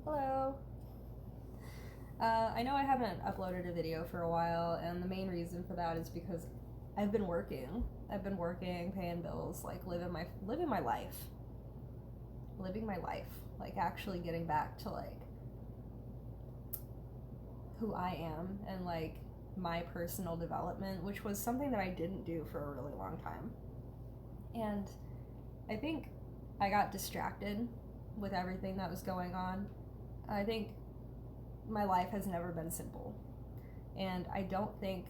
Hello. I know I haven't uploaded a video for a while, and the main reason for that is because I've been working. I've been working, paying bills, like living my life, like actually getting back to like who I am and like my personal development, which was something that I didn't do for a really long time. And I think I got distracted with everything that was going on. I think my life has never been simple. And I don't think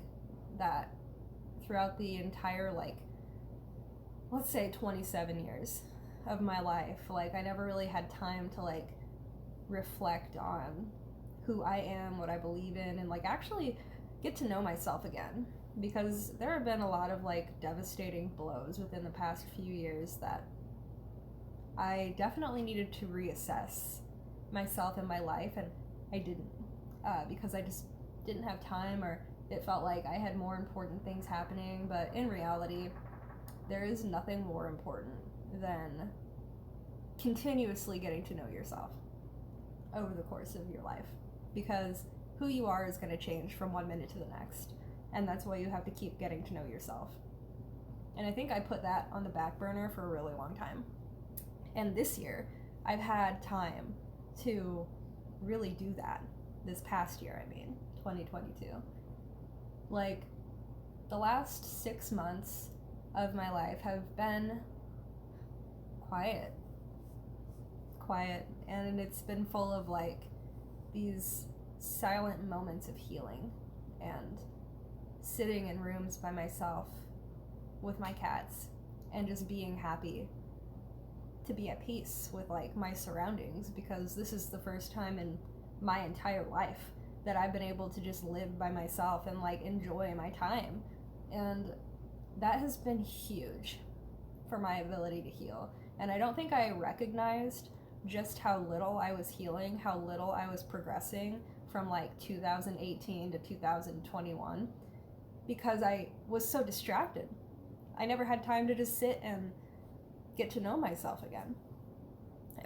that throughout the entire, like, let's say 27 years of my life, like, I never really had time to, like, reflect on who I am, what I believe in, and, like, actually get to know myself again. Because there have been a lot of, like, devastating blows within the past few years that I definitely needed to reassess myself and my life, and I didn't because I just didn't have time, or it felt like I had more important things happening. But in reality, there is nothing more important than continuously getting to know yourself over the course of your life, because who you are is going to change from one minute to the next, and that's why you have to keep getting to know yourself. And I think I put that on the back burner for a really long time. And this year, I've had time to really do that. This past year, 2022. Like, the last 6 months of my life have been quiet. And it's been full of, like, these silent moments of healing and sitting in rooms by myself with my cats and just being happy to be at peace with, like, my surroundings, because this is the first time in my entire life that I've been able to just live by myself and, like, enjoy my time. And that has been huge for my ability to heal. And I don't think I recognized just how little I was healing, how little I was progressing from, like, 2018 to 2021, because I was so distracted. I never had time to just sit and get to know myself again.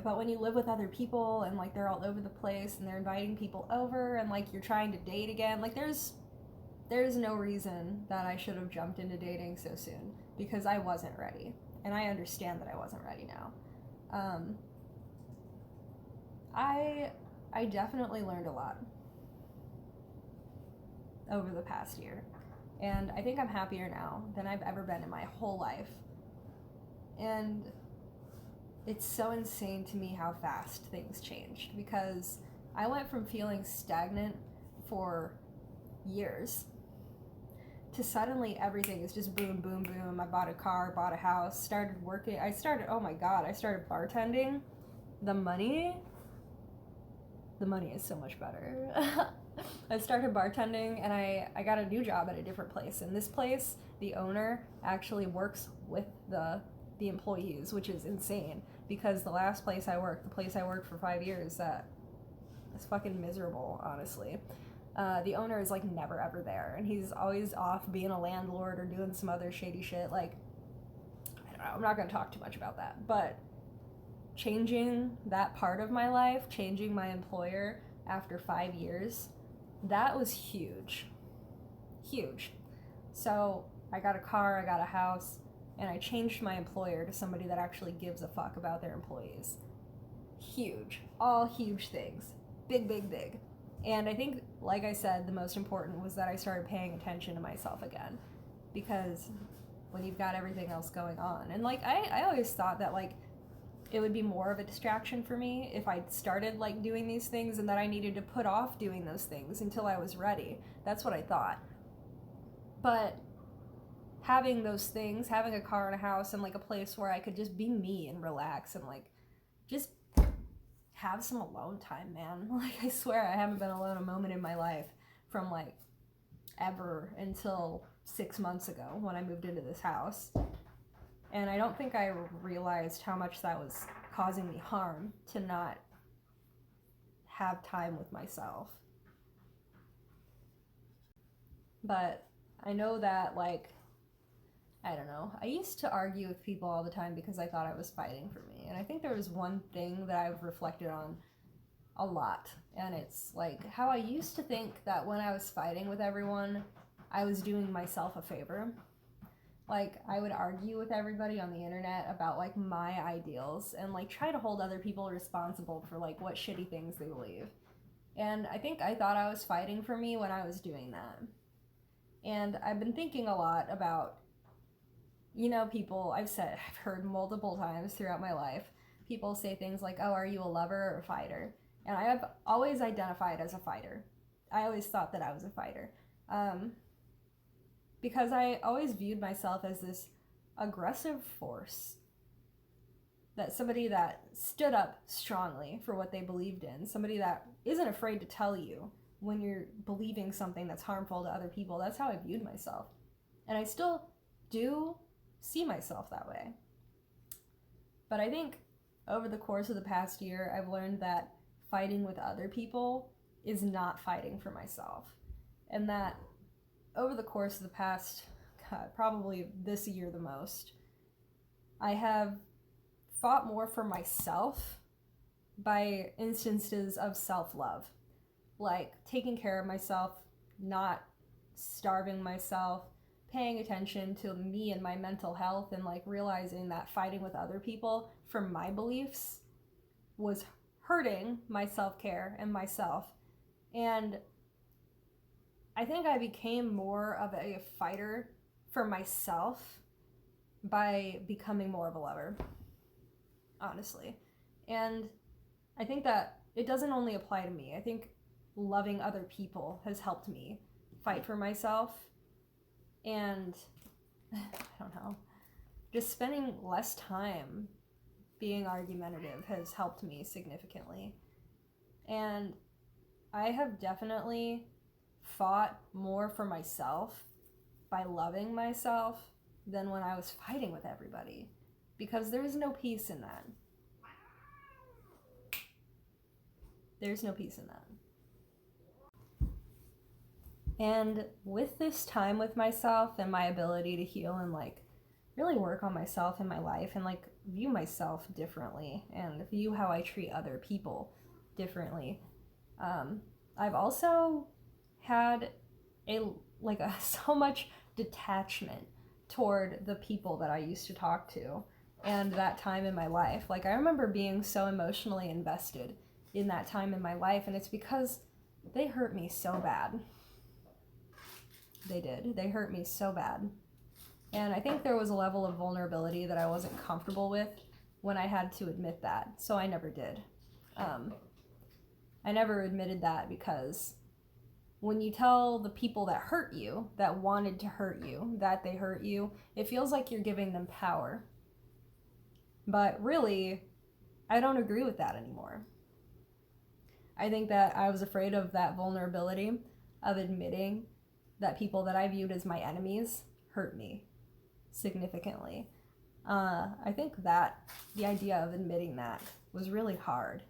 But when you live with other people and, like, they're all over the place and they're inviting people over and, like, you're trying to date again, like, there's no reason that I should have jumped into dating so soon, because I wasn't ready, and I understand that I wasn't ready now. I definitely learned a lot over the past year, and I think I'm happier now than I've ever been in my whole life. And it's so insane to me how fast things changed, because I went from feeling stagnant for years to suddenly everything is just boom, boom, boom. I bought a car, bought a house, started working. Oh my God, I started bartending. The money is so much better. I started bartending, and I got a new job at a different place. And this place, the owner actually works with the employees, which is insane, because the last place I worked, the place I worked for 5 years, that is fucking miserable, honestly. The owner is, like, never ever there, and he's always off being a landlord or doing some other shady shit. Like, I don't know, I'm not gonna talk too much about that, but changing that part of my life, changing my employer after 5 years, that was huge. So I got a car, I got a house, and I changed my employer to somebody that actually gives a fuck about their employees. Huge. All huge things. Big, big, big. And I think, like I said, the most important was that I started paying attention to myself again. Because when you've got everything else going on. And, like, I always thought that, like, it would be more of a distraction for me if I started, like, doing these things, and that I needed to put off doing those things until I was ready. That's what I thought. But having those things, having a car and a house and, like, a place where I could just be me and relax and, like, just have some alone time, man. Like, I swear I haven't been alone a moment in my life from, like, ever until 6 months ago when I moved into this house. And I don't think I realized how much that was causing me harm, to not have time with myself. But I know that, like, I don't know. I used to argue with people all the time because I thought I was fighting for me. And I think there was one thing that I've reflected on a lot. And it's like how I used to think that when I was fighting with everyone, I was doing myself a favor. Like, I would argue with everybody on the internet about, like, my ideals and, like, try to hold other people responsible for, like, what shitty things they believe. And I think I thought I was fighting for me when I was doing that. And I've been thinking a lot about, you know, people, I've heard multiple times throughout my life, people say things like, oh, are you a lover or a fighter? And I have always identified as a fighter. I always thought that I was a fighter. Because I always viewed myself as this aggressive force, that somebody that stood up strongly for what they believed in, somebody that isn't afraid to tell you when you're believing something that's harmful to other people. That's how I viewed myself. And I still do see myself that way. But I think over the course of the past year, I've learned that fighting with other people is not fighting for myself. And that over the course of the past, probably this year the most, I have fought more for myself by instances of self-love. Like taking care of myself, not starving myself, paying attention to me and my mental health, and like realizing that fighting with other people for my beliefs was hurting my self-care and myself. And I think I became more of a fighter for myself by becoming more of a lover, honestly. And I think that it doesn't only apply to me. I think loving other people has helped me fight for myself. And I don't know, just spending less time being argumentative has helped me significantly. And I have definitely fought more for myself by loving myself than when I was fighting with everybody, because there's no peace in that. There's no peace in that. And with this time with myself and my ability to heal and like really work on myself in my life and like view myself differently and view how I treat other people differently, I've also had so much detachment toward the people that I used to talk to and that time in my life. Like, I remember being so emotionally invested in that time in my life, and it's because they hurt me so bad. They did. They hurt me so bad. And I think there was a level of vulnerability that I wasn't comfortable with when I had to admit that, so I never did. I never admitted that because when you tell the people that hurt you, that wanted to hurt you, that they hurt you, it feels like you're giving them power. But really, I don't agree with that anymore. I think that I was afraid of that vulnerability, of admitting that people that I viewed as my enemies hurt me significantly. I think that the idea of admitting that was really hard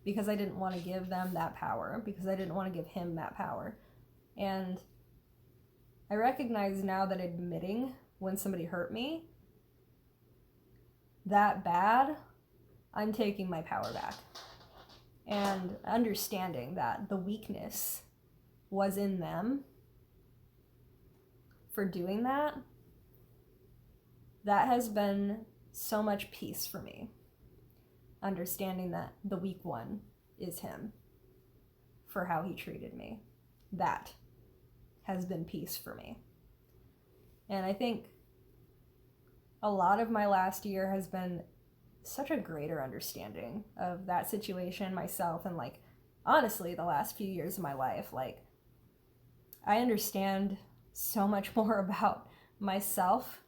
because I didn't want to give them that power, because I didn't want to give him that power. And I recognize now that admitting when somebody hurt me that bad, I'm taking my power back. And understanding that the weakness was in them for doing that, that has been so much peace for me. Understanding that the weak one is him for how he treated me. That has been peace for me. And I think a lot of my last year has been such a greater understanding of that situation, myself, and like, honestly, the last few years of my life, like, I understand so much more about myself,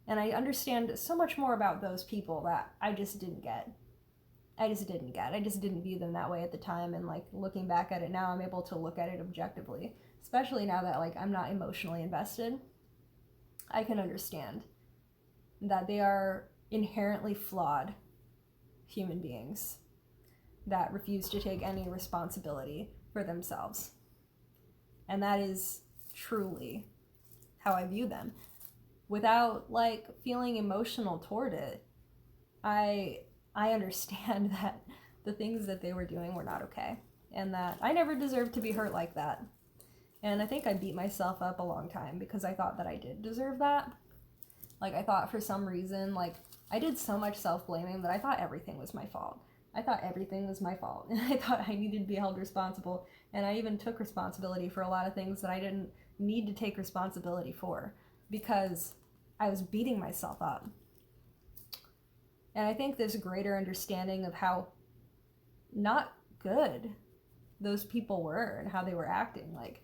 and I understand so much more about those people that I just didn't get. I just didn't view them that way at the time, and like looking back at it now, I'm able to look at it objectively, especially now that like I'm not emotionally invested. I can understand that they are inherently flawed human beings that refuse to take any responsibility for themselves. And that is truly how I view them. Without like feeling emotional toward it, I understand that the things that they were doing were not okay, and that I never deserved to be hurt like that. And I think I beat myself up a long time because I thought that I did deserve that. Like, I thought for some reason, like, I did so much self-blaming that I thought everything was my fault. I thought everything was my fault, and I thought I needed to be held responsible, and I even took responsibility for a lot of things that I didn't need to take responsibility for because I was beating myself up. And I think this greater understanding of how not good those people were and how they were acting, like,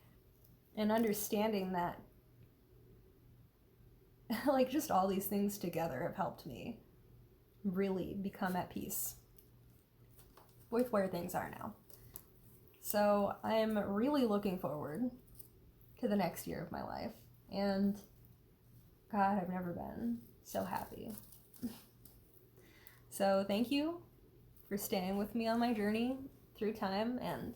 and understanding that, like, just all these things together have helped me really become at peace with where things are now. So I'm really looking forward to the next year of my life. And God, I've never been so happy. So thank you for staying with me on my journey through time and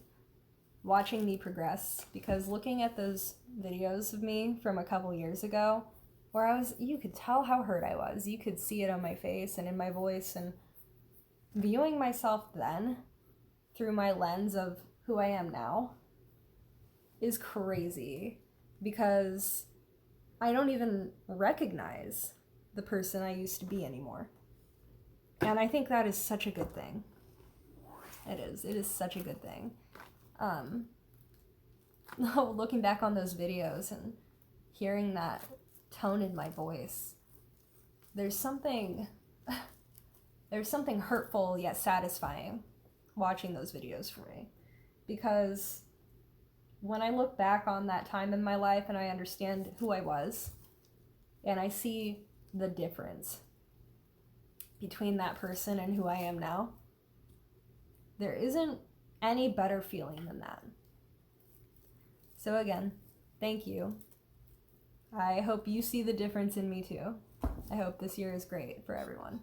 watching me progress, because looking at those videos of me from a couple years ago where you could tell how hurt I was. You could see it on my face and in my voice, and viewing myself then through my lens of who I am now is crazy, because I don't even recognize the person I used to be anymore. And I think that is such a good thing. It is such a good thing. Looking back on those videos and hearing that tone in my voice, there's something hurtful yet satisfying watching those videos for me, because when I look back on that time in my life and I understand who I was and I see the difference between that person and who I am now, there isn't any better feeling than that. So again, thank you. I hope you see the difference in me too. I hope this year is great for everyone.